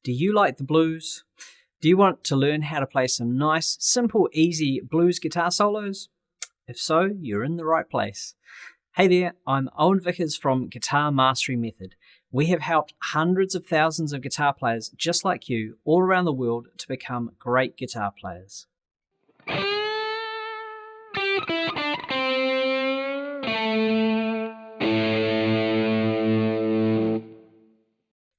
Do you like the blues? Do you want to learn how to play some nice, simple, easy blues guitar solos? If so, you're in the right place. Hey there, I'm Owen Vickers from Guitar Mastery Method. We have helped hundreds of thousands of guitar players just like you all around the world to become great guitar players.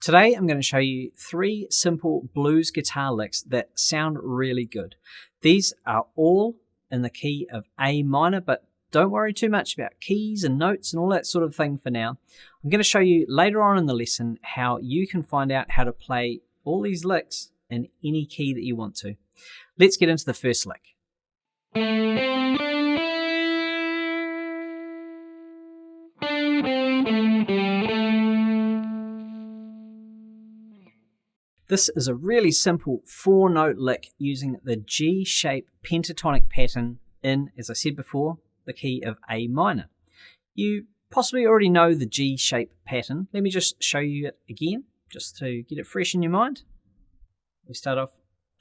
Today I'm going to show you 3 simple blues guitar licks that sound really good. These are all in the key of A minor, but don't worry too much about keys and notes and all that sort of thing for now. I'm going to show you later on in the lesson how you can find out how to play all these licks in any key that you want to. Let's get into the first lick. This is a really simple 4-note lick using the G-shape pentatonic pattern in, as I said before, the key of A minor. You possibly already know the G-shape pattern. Let me just show you it again, just to get it fresh in your mind. We start off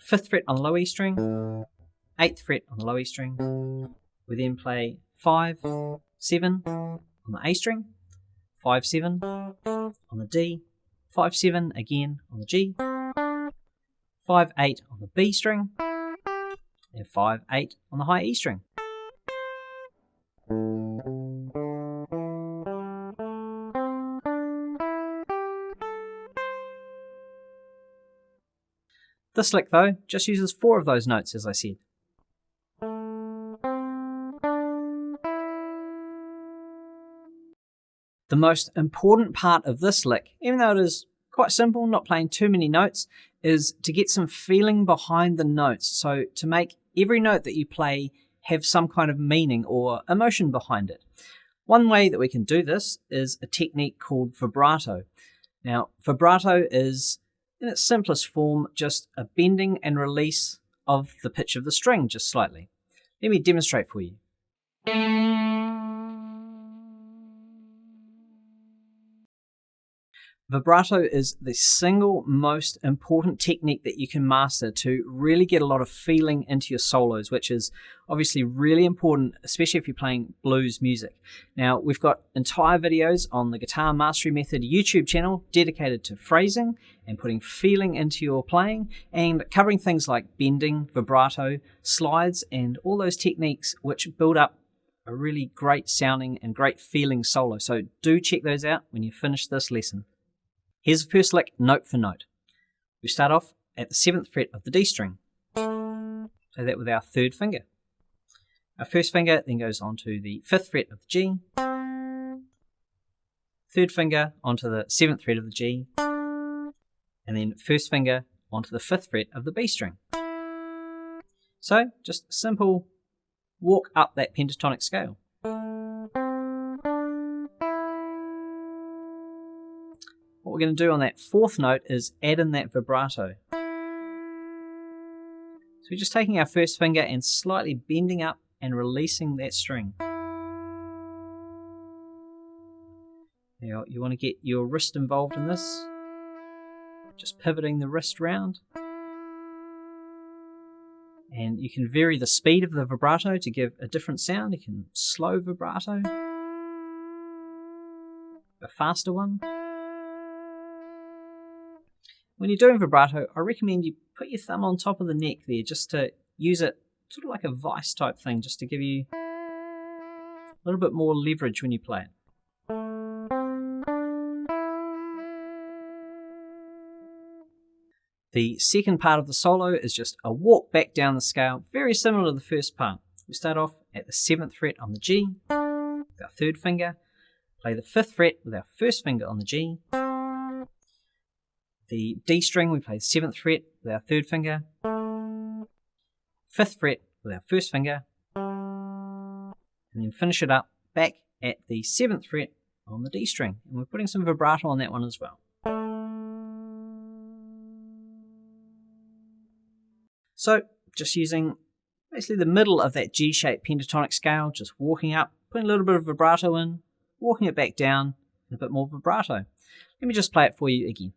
5th fret on the low E string, 8th fret on the low E string. We then play 5, 7 on the A string, 5, 7 on the D, 5, 7 again on the G, 5, 8 on the B string, and 5, 8 on the high E string. This lick, though, just uses 4 of those notes, as I said. The most important part of this lick, even though it is quite simple, not playing too many notes, is to get some feeling behind the notes. So to make every note that you play have some kind of meaning or emotion behind it. One way that we can do this is a technique called vibrato. Now, vibrato is, in its simplest form, just a bending and release of the pitch of the string just slightly. Let me demonstrate for you. Vibrato is the single most important technique that you can master to really get a lot of feeling into your solos, which is obviously really important, especially if you're playing blues music. Now, we've got entire videos on the Guitar Mastery Method YouTube channel dedicated to phrasing and putting feeling into your playing and covering things like bending, vibrato, slides, and all those techniques which build up a really great sounding and great feeling solo. So do check those out when you finish this lesson. Here's the first lick, note for note. We start off at the 7th fret of the D string. Play that with our 3rd finger. Our 1st finger then goes on to the 5th fret of the G. 3rd finger onto the 7th fret of the G. And then 1st finger onto the 5th fret of the B string. So, just a simple walk up that pentatonic scale. What we're going to do on that 4th note is add in that vibrato. So we're just taking our 1st finger and slightly bending up and releasing that string. Now you want to get your wrist involved in this, just pivoting the wrist round. And you can vary the speed of the vibrato to give a different sound. You can slow vibrato, a faster one. When you're doing vibrato, I recommend you put your thumb on top of the neck there just to use it sort of like a vice type thing, just to give you a little bit more leverage when you play it. The second part of the solo is just a walk back down the scale, very similar to the first part. We start off at the 7th fret on the G with our 3rd finger, play the 5th fret with our 1st finger on the G. The D string, we play the 7th fret with our 3rd finger, 5th fret with our 1st finger, and then finish it up back at the 7th fret on the D string. And we're putting some vibrato on that one as well. So, just using basically the middle of that G-shaped pentatonic scale, just walking up, putting a little bit of vibrato in, walking it back down, and a bit more vibrato. Let me just play it for you again.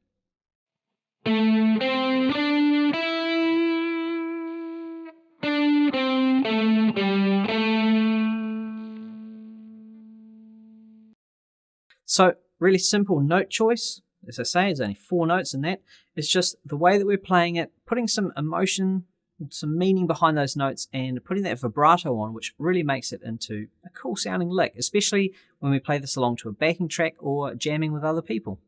So really simple note choice. As I say, there's only 4 notes in that. It's just the way that we're playing it, putting some emotion, some meaning behind those notes, and putting that vibrato on, which really makes it into a cool sounding lick, especially when we play this along to a backing track or jamming with other people.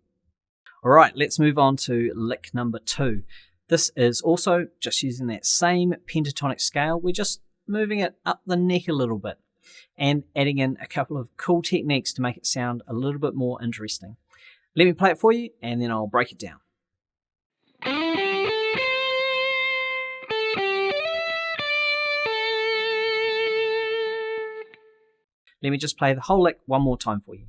All right, let's move on to lick number 2. This is also just using that same pentatonic scale. We're just moving it up the neck a little bit and adding in a couple of cool techniques to make it sound a little bit more interesting. Let me play it for you and then I'll break it down. Let me just play the whole lick one more time for you.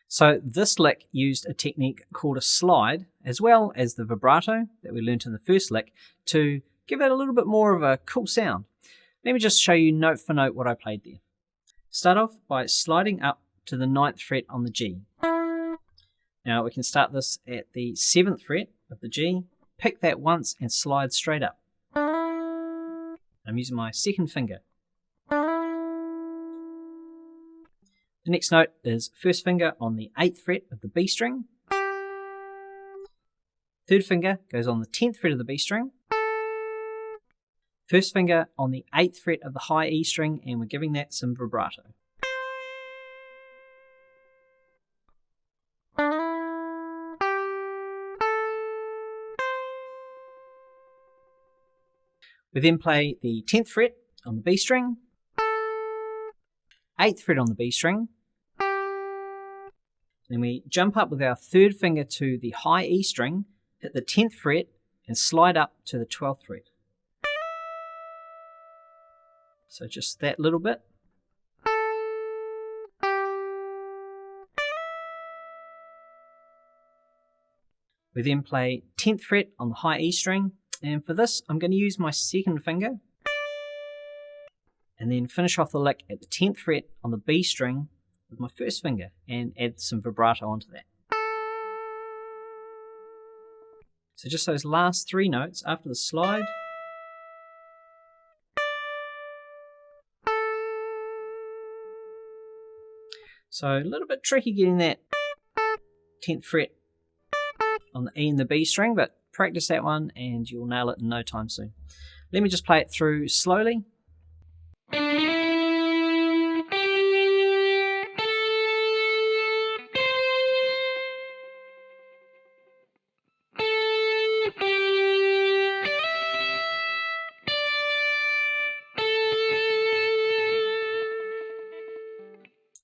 So this lick used a technique called a slide, as well as the vibrato that we learnt in the first lick, to give it a little bit more of a cool sound. Let me just show you note for note what I played there. Start off by sliding up to the 9th fret on the G. Now we can start this at the 7th fret of the G, pick that once and slide straight up. I'm using my second finger. The next note is first finger on the 8th fret of the B string. Third finger goes on the 10th fret of the B string. First finger on the 8th fret of the high E string, and we're giving that some vibrato. We then play the 10th fret on the B string, 8th fret on the B string, then we jump up with our third finger to the high E string, hit the 10th fret, and slide up to the 12th fret. So just that little bit. We then play 10th fret on the high E string, and for this I'm going to use my second finger, and then finish off the lick at the 10th fret on the B string with my first finger and add some vibrato onto that. So just those last 3 notes after the slide. So a little bit tricky getting that 10th fret on the E and the B string, but practice that one and you'll nail it in no time soon. Let me just play it through slowly.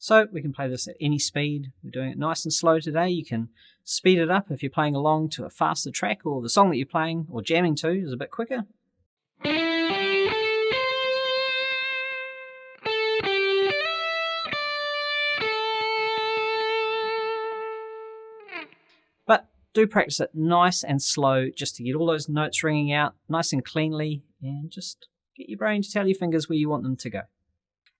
So we can play this at any speed. We're doing it nice and slow today. You can speed it up if you're playing along to a faster track, or the song that you're playing or jamming to is a bit quicker. But do practice it nice and slow just to get all those notes ringing out nice and cleanly, and just get your brain to tell your fingers where you want them to go.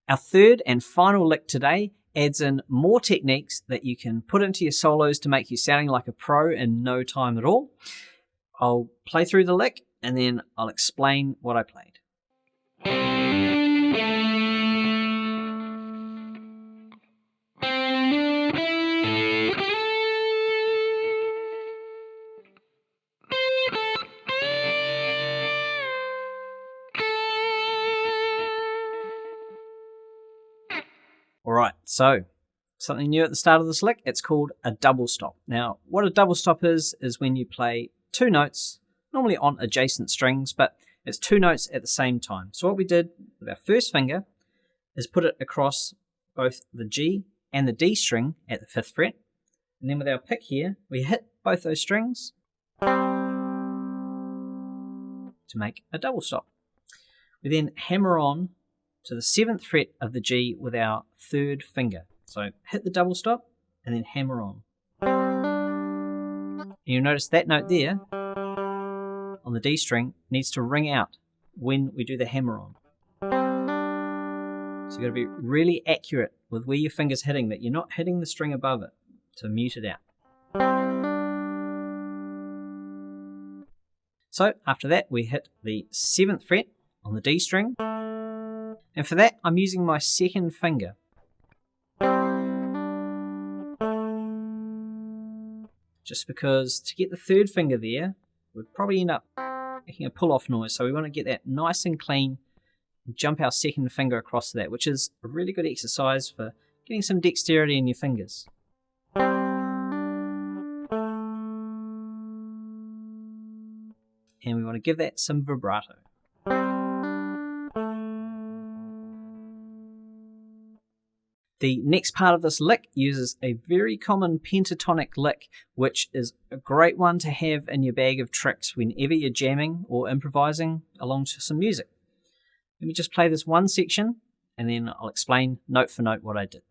Our third and final lick today adds in more techniques that you can put into your solos to make you sounding like a pro in no time at all. I'll play through the lick and then I'll explain what I played. Alright, so something new at the start of this lick, it's called a double stop. Now, what a double stop is when you play 2 notes, normally on adjacent strings, but it's 2 notes at the same time. So what we did with our first finger is put it across both the G and the D string at the 5th fret, and then with our pick here, we hit both those strings to make a double stop. We then hammer on to the 7th fret of the G with our third finger. So hit the double stop and then hammer on. And you'll notice that note there on the D string needs to ring out when we do the hammer on. So you've got to be really accurate with where your finger's hitting, that you're not hitting the string above it to mute it out. So after that, we hit the 7th fret on the D string. And for that, I'm using my second finger. Just because to get the 3rd finger there, we'd probably end up making a pull-off noise. So we want to get that nice and clean and jump our second finger across to that, which is a really good exercise for getting some dexterity in your fingers. And we want to give that some vibrato. The next part of this lick uses a very common pentatonic lick, which is a great one to have in your bag of tricks whenever you're jamming or improvising along to some music. Let me just play this one section, and then I'll explain note for note what I did.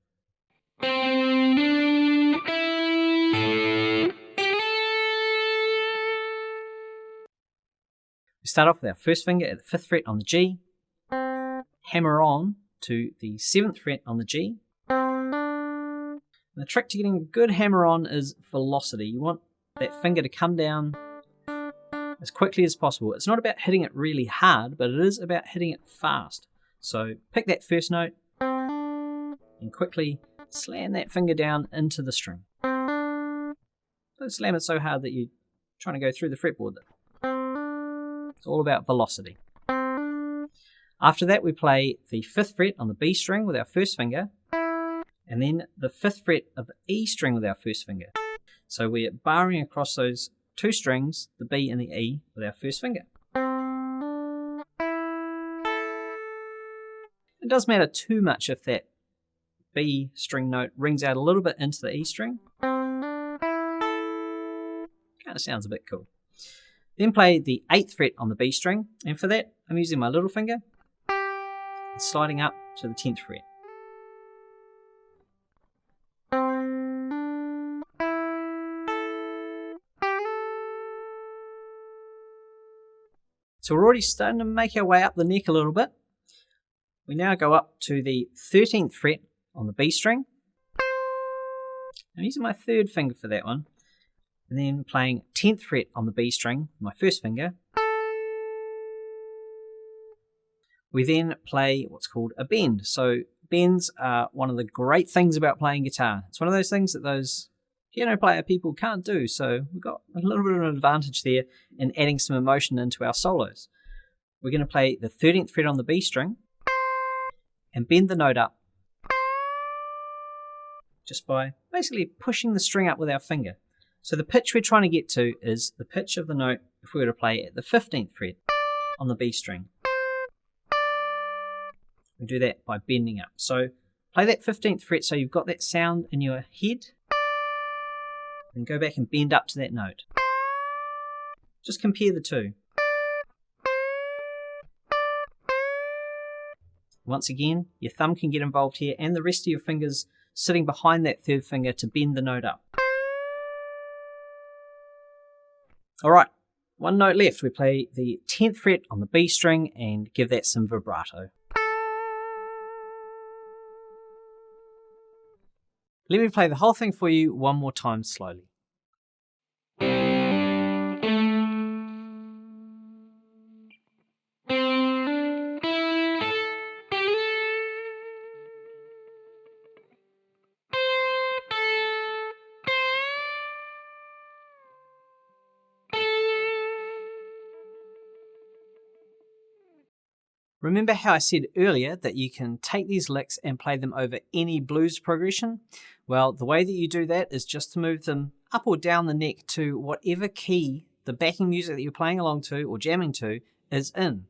We start off with our first finger at the 5th fret on the G, hammer on to the 7th fret on the G. And the trick to getting a good hammer on is velocity. You want that finger to come down as quickly as possible. It's not about hitting it really hard, but it is about hitting it fast. So pick that first note and quickly slam that finger down into the string. Don't slam it so hard that you're trying to go through the fretboard. It's all about velocity. After that, we play the 5th fret on the B string with our first finger, and then the 5th fret of the E string with our first finger. So we're barring across those 2 strings, the B and the E, with our first finger. It doesn't matter too much if that B string note rings out a little bit into the E string. Kind of sounds a bit cool. Then play the 8th fret on the B string, and for that I'm using my little finger and sliding up to the 10th fret. So we're already starting to make our way up the neck a little bit. We now go up to the 13th fret on the B string. I'm using my 3rd finger for that one. And then playing 10th fret on the B string, my first finger. We then play what's called a bend. So bends are one of the great things about playing guitar. It's one of those things that those piano player people can't do, so we've got a little bit of an advantage there in adding some emotion into our solos. We're going to play the 13th fret on the B string and bend the note up just by basically pushing the string up with our finger. So the pitch we're trying to get to is the pitch of the note if we were to play at the 15th fret on the B string. We do that by bending up. So play that 15th fret so you've got that sound in your head, and go back and bend up to that note. Just compare the two. Once again, your thumb can get involved here and the rest of your fingers sitting behind that 3rd finger to bend the note up. Alright, one note left. We play the 10th fret on the B string and give that some vibrato. Let me play the whole thing for you one more time slowly. Remember how I said earlier that you can take these licks and play them over any blues progression? Well, the way that you do that is just to move them up or down the neck to whatever key the backing music that you're playing along to or jamming to is in.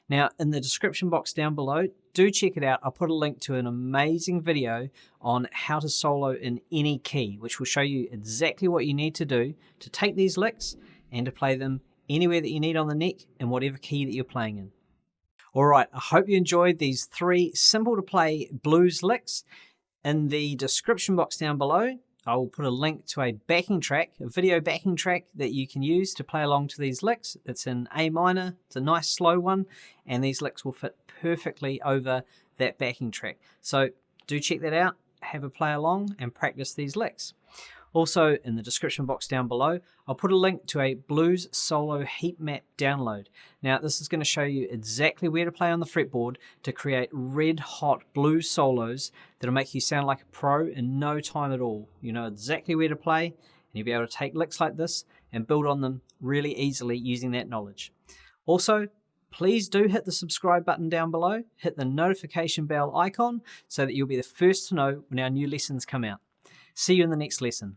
Now, in the description box down below, do check it out. I'll put a link to an amazing video on how to solo in any key, which will show you exactly what you need to do to take these licks and to play them anywhere that you need on the neck in whatever key that you're playing in. Alright, I hope you enjoyed these 3 simple to play blues licks. In the description box down below, I will put a link to a backing track, a video backing track that you can use to play along to these licks. It's in A minor, it's a nice slow one, and these licks will fit perfectly over that backing track. So do check that out, have a play along and practice these licks. Also, in the description box down below, I'll put a link to a blues solo heat map download. Now, this is going to show you exactly where to play on the fretboard to create red hot blues solos that'll make you sound like a pro in no time at all. You know exactly where to play, and you'll be able to take licks like this and build on them really easily using that knowledge. Also, please do hit the subscribe button down below, hit the notification bell icon so that you'll be the first to know when our new lessons come out. See you in the next lesson.